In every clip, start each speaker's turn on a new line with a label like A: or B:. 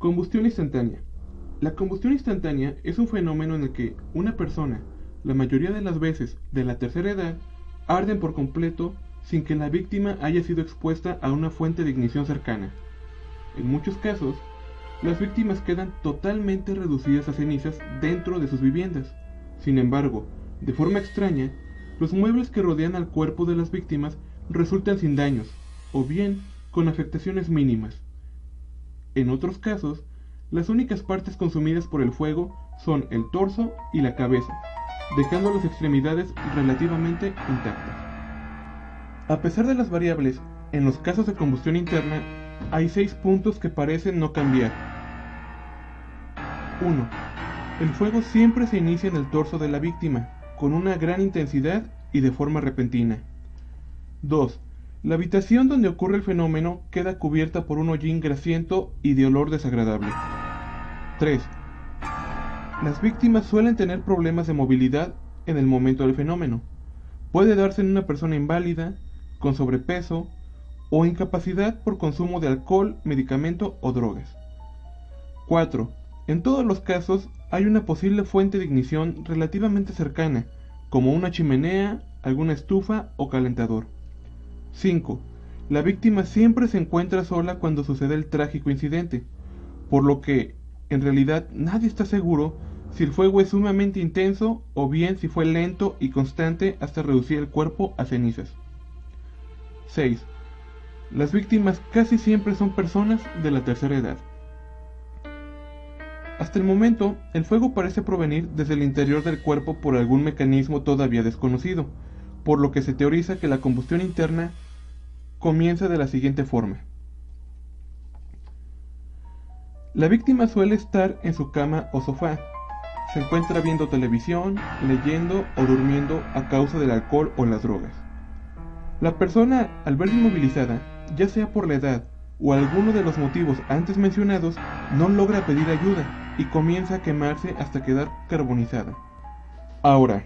A: Combustión instantánea. La combustión instantánea es un fenómeno en el que una persona, la mayoría de las veces de la tercera edad, arden por completo sin que la víctima haya sido expuesta a una fuente de ignición cercana. En muchos casos, las víctimas quedan totalmente reducidas a cenizas dentro de sus viviendas. Sin embargo, de forma extraña, los muebles que rodean al cuerpo de las víctimas resultan sin daños, o bien con afectaciones mínimas. En otros casos, las únicas partes consumidas por el fuego son el torso y la cabeza, dejando las extremidades relativamente intactas. A pesar de las variables, en los casos de combustión interna, hay 6 puntos que parecen no cambiar. 1. El fuego siempre se inicia en el torso de la víctima, con una gran intensidad y de forma repentina. 2. La habitación donde ocurre el fenómeno queda cubierta por un hollín grasiento y de olor desagradable. 3. Las víctimas suelen tener problemas de movilidad en el momento del fenómeno. Puede darse en una persona inválida, con sobrepeso o incapacidad por consumo de alcohol, medicamento o drogas. 4. En todos los casos hay una posible fuente de ignición relativamente cercana, como una chimenea, alguna estufa o calentador. 5. La víctima siempre se encuentra sola cuando sucede el trágico incidente, por lo que, en realidad, nadie está seguro si el fuego es sumamente intenso o bien si fue lento y constante hasta reducir el cuerpo a cenizas. 6. Las víctimas casi siempre son personas de la tercera edad. Hasta el momento, el fuego parece provenir desde el interior del cuerpo por algún mecanismo todavía desconocido, por lo que se teoriza que la combustión interna comienza de la siguiente forma. La víctima suele estar en su cama o sofá. Se encuentra viendo televisión, leyendo o durmiendo a causa del alcohol o las drogas. La persona, al verse inmovilizada, ya sea por la edad o alguno de los motivos antes mencionados, no logra pedir ayuda y comienza a quemarse hasta quedar carbonizada. Ahora,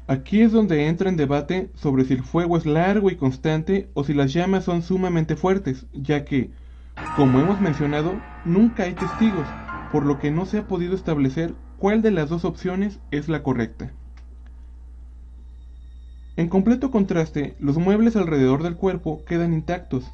A: aquí es donde entra en debate sobre si el fuego es largo y constante o si las llamas son sumamente fuertes, ya que, como hemos mencionado, nunca hay testigos, por lo que no se ha podido establecer cuál de las dos opciones es la correcta. En completo contraste, los muebles alrededor del cuerpo quedan intactos,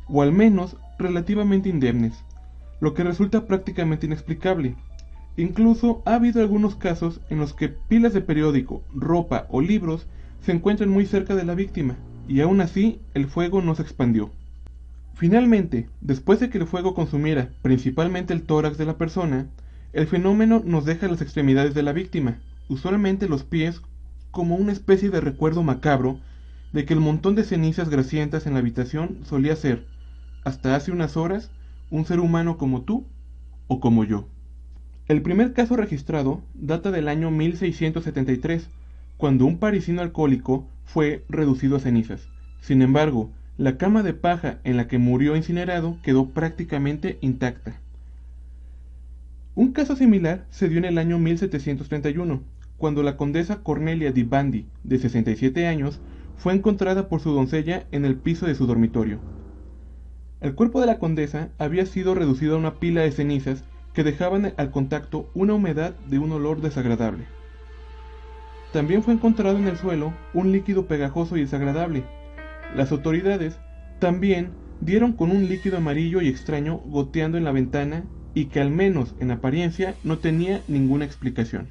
A: o al menos relativamente indemnes, lo que resulta prácticamente inexplicable. Incluso ha habido algunos casos en los que pilas de periódico, ropa o libros se encuentran muy cerca de la víctima, y aún así el fuego no se expandió. Finalmente, después de que el fuego consumiera principalmente el tórax de la persona, el fenómeno nos deja las extremidades de la víctima, usualmente los pies, como una especie de recuerdo macabro de que el montón de cenizas grasientas en la habitación solía ser, hasta hace unas horas, un ser humano como tú o como yo. El primer caso registrado data del año 1673, cuando un parisino alcohólico fue reducido a cenizas. Sin embargo, la cama de paja en la que murió incinerado quedó prácticamente intacta. Un caso similar se dio en el año 1731, cuando la condesa Cornelia di Bandi, de 67 años, fue encontrada por su doncella en el piso de su dormitorio. El cuerpo de la condesa había sido reducido a una pila de cenizas que dejaban al contacto una humedad de un olor desagradable. También fue encontrado en el suelo un líquido pegajoso y desagradable. Las autoridades también dieron con un líquido amarillo y extraño goteando en la ventana y que al menos en apariencia no tenía ninguna explicación.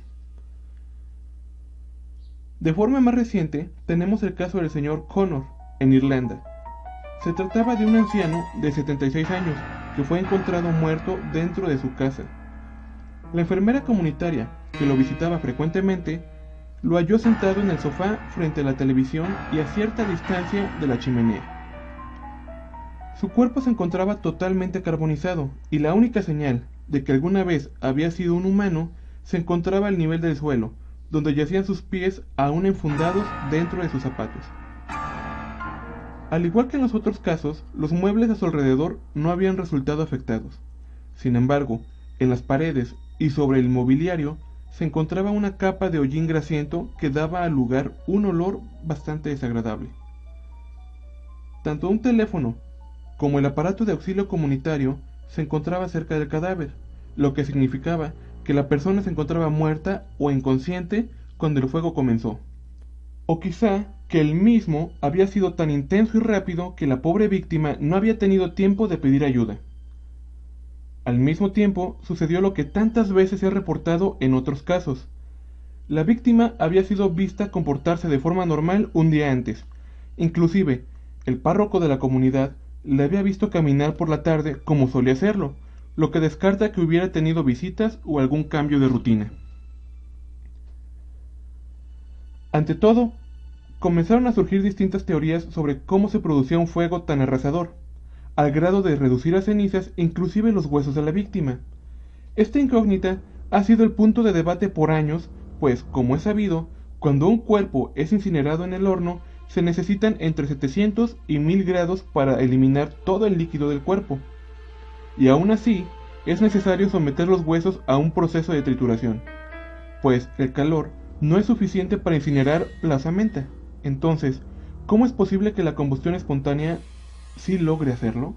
A: De forma más reciente tenemos el caso del señor Connor, en Irlanda. Se trataba de un anciano de 76 años que fue encontrado muerto dentro de su casa. La enfermera comunitaria, que lo visitaba frecuentemente, lo halló sentado en el sofá frente a la televisión y a cierta distancia de la chimenea. Su cuerpo se encontraba totalmente carbonizado y la única señal de que alguna vez había sido un humano se encontraba al nivel del suelo, donde yacían sus pies aún enfundados dentro de sus zapatos. Al igual que en los otros casos, los muebles a su alrededor no habían resultado afectados. Sin embargo, en las paredes y sobre el mobiliario se encontraba una capa de hollín grasiento que daba al lugar un olor bastante desagradable. Tanto un teléfono como el aparato de auxilio comunitario se encontraba cerca del cadáver, lo que significaba que la persona se encontraba muerta o inconsciente cuando el fuego comenzó. O quizá que el mismo había sido tan intenso y rápido que la pobre víctima no había tenido tiempo de pedir ayuda. Al mismo tiempo, sucedió lo que tantas veces se ha reportado en otros casos. La víctima había sido vista comportarse de forma normal un día antes. Inclusive, el párroco de la comunidad le había visto caminar por la tarde como solía hacerlo, lo que descarta que hubiera tenido visitas o algún cambio de rutina. Ante todo, comenzaron a surgir distintas teorías sobre cómo se producía un fuego tan arrasador, al grado de reducir a cenizas inclusive los huesos de la víctima. Esta incógnita ha sido el punto de debate por años, pues, como es sabido, cuando un cuerpo es incinerado en el horno, se necesitan entre 700 y 1000 grados para eliminar todo el líquido del cuerpo. Y aún así, es necesario someter los huesos a un proceso de trituración, pues el calor no es suficiente para incinerar la osamenta. Entonces, ¿cómo es posible que la combustión espontánea sí logre hacerlo?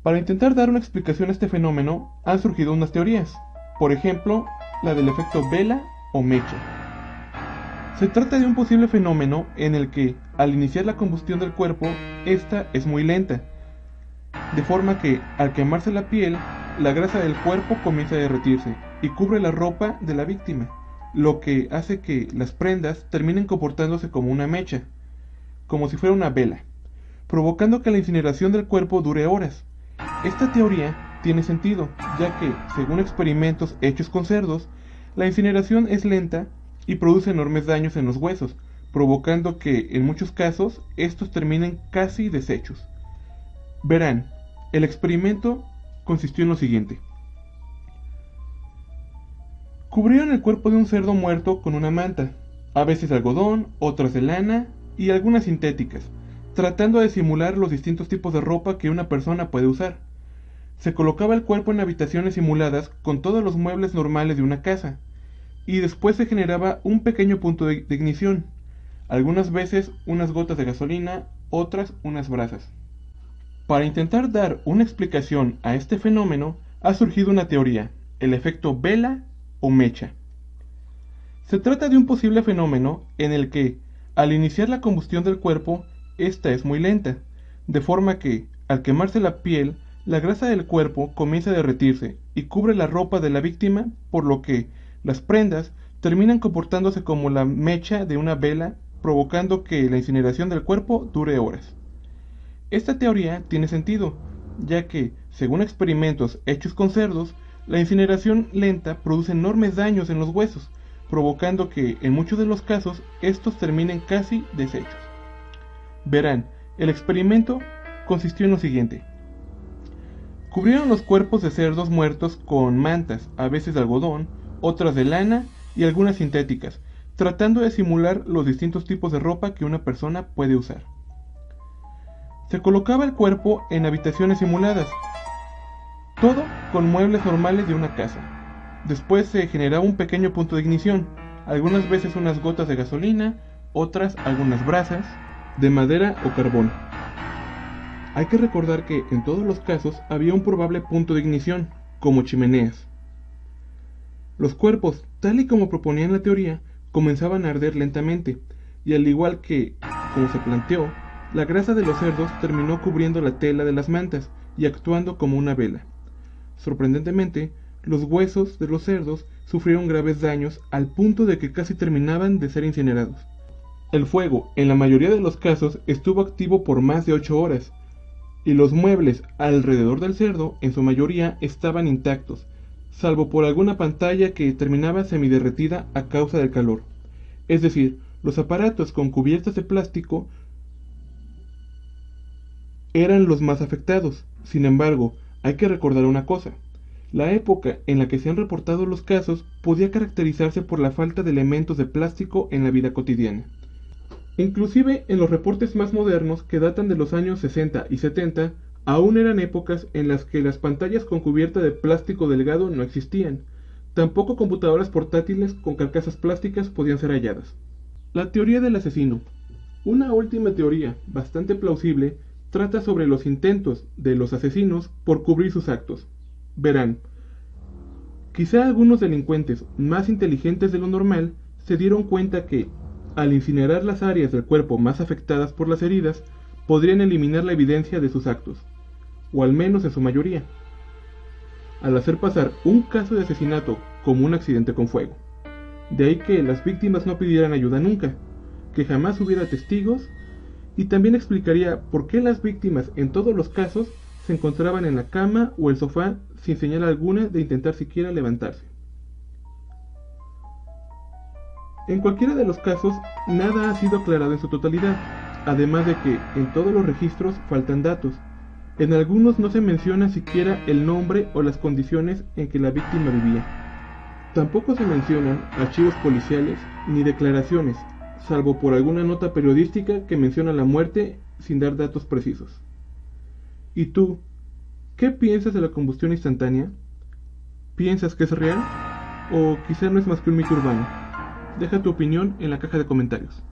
A: Para intentar dar una explicación a este fenómeno, han surgido unas teorías. Por ejemplo, la del efecto vela o mecha. Se trata de un posible fenómeno en el que, al iniciar la combustión del cuerpo, esta es muy lenta, de forma que, al quemarse la piel, la grasa del cuerpo comienza a derretirse y cubre la ropa de la víctima, lo que hace que las prendas terminen comportándose como una mecha, como si fuera una vela, provocando que la incineración del cuerpo dure horas. Esta teoría tiene sentido, ya que, según experimentos hechos con cerdos, la incineración es lenta y produce enormes daños en los huesos, provocando que, en muchos casos, estos terminen casi deshechos. Verán, el experimento consistió en lo siguiente. Cubrieron el cuerpo de un cerdo muerto con una manta, a veces de algodón, otras de lana y algunas sintéticas, tratando de simular los distintos tipos de ropa que una persona puede usar. Se colocaba el cuerpo en habitaciones simuladas con todos los muebles normales de una casa, y después se generaba un pequeño punto de ignición, algunas veces unas gotas de gasolina, otras unas brasas. Para intentar dar una explicación a este fenómeno, ha surgido una teoría, el efecto vela o mecha. Se trata de un posible fenómeno en el que, al iniciar la combustión del cuerpo, esta es muy lenta, de forma que, al quemarse la piel, la grasa del cuerpo comienza a derretirse y cubre la ropa de la víctima, por lo que las prendas terminan comportándose como la mecha de una vela, provocando que la incineración del cuerpo dure horas. Esta teoría tiene sentido, ya que, según experimentos hechos con cerdos, la incineración lenta produce enormes daños en los huesos, provocando que, en muchos de los casos, estos terminen casi deshechos. Verán, el experimento consistió en lo siguiente. Cubrieron los cuerpos de cerdos muertos con mantas, a veces de algodón, otras de lana y algunas sintéticas, tratando de simular los distintos tipos de ropa que una persona puede usar. Se colocaba el cuerpo en habitaciones simuladas, todo con muebles normales de una casa. Después se generaba un pequeño punto de ignición, algunas veces unas gotas de gasolina, otras algunas brasas, de madera o carbón. Hay que recordar que en todos los casos había un probable punto de ignición, como chimeneas. Los cuerpos, tal y como proponían la teoría, comenzaban a arder lentamente, y al igual que, como se planteó, la grasa de los cerdos terminó cubriendo la tela de las mantas y actuando como una vela. Sorprendentemente, los huesos de los cerdos sufrieron graves daños al punto de que casi terminaban de ser incinerados. El fuego, en la mayoría de los casos, estuvo activo por más de 8 horas, y los muebles alrededor del cerdo, en su mayoría, estaban intactos, salvo por alguna pantalla que terminaba semiderretida a causa del calor. Es decir, los aparatos con cubiertas de plástico eran los más afectados. Sin embargo, hay que recordar una cosa. La época en la que se han reportado los casos podía caracterizarse por la falta de elementos de plástico en la vida cotidiana. Inclusive en los reportes más modernos, que datan de los años 60 y 70, aún eran épocas en las que las pantallas con cubierta de plástico delgado no existían. Tampoco computadoras portátiles con carcasas plásticas podían ser halladas. La teoría del asesino. Una última teoría, bastante plausible, trata sobre los intentos de los asesinos por cubrir sus actos. Verán, quizá algunos delincuentes más inteligentes de lo normal se dieron cuenta que, al incinerar las áreas del cuerpo más afectadas por las heridas, podrían eliminar la evidencia de sus actos, o al menos en su mayoría, al hacer pasar un caso de asesinato como un accidente con fuego. De ahí que las víctimas no pidieran ayuda nunca, que jamás hubiera testigos, y también explicaría por qué las víctimas en todos los casos se encontraban en la cama o el sofá sin señal alguna de intentar siquiera levantarse. En cualquiera de los casos, nada ha sido aclarado en su totalidad, además de que en todos los registros faltan datos. En algunos no se menciona siquiera el nombre o las condiciones en que la víctima vivía. Tampoco se mencionan archivos policiales ni declaraciones, salvo por alguna nota periodística que menciona la muerte sin dar datos precisos. ¿Y tú, qué piensas de la combustión instantánea? ¿Piensas que es real? ¿O quizá no es más que un mito urbano? Deja tu opinión en la caja de comentarios.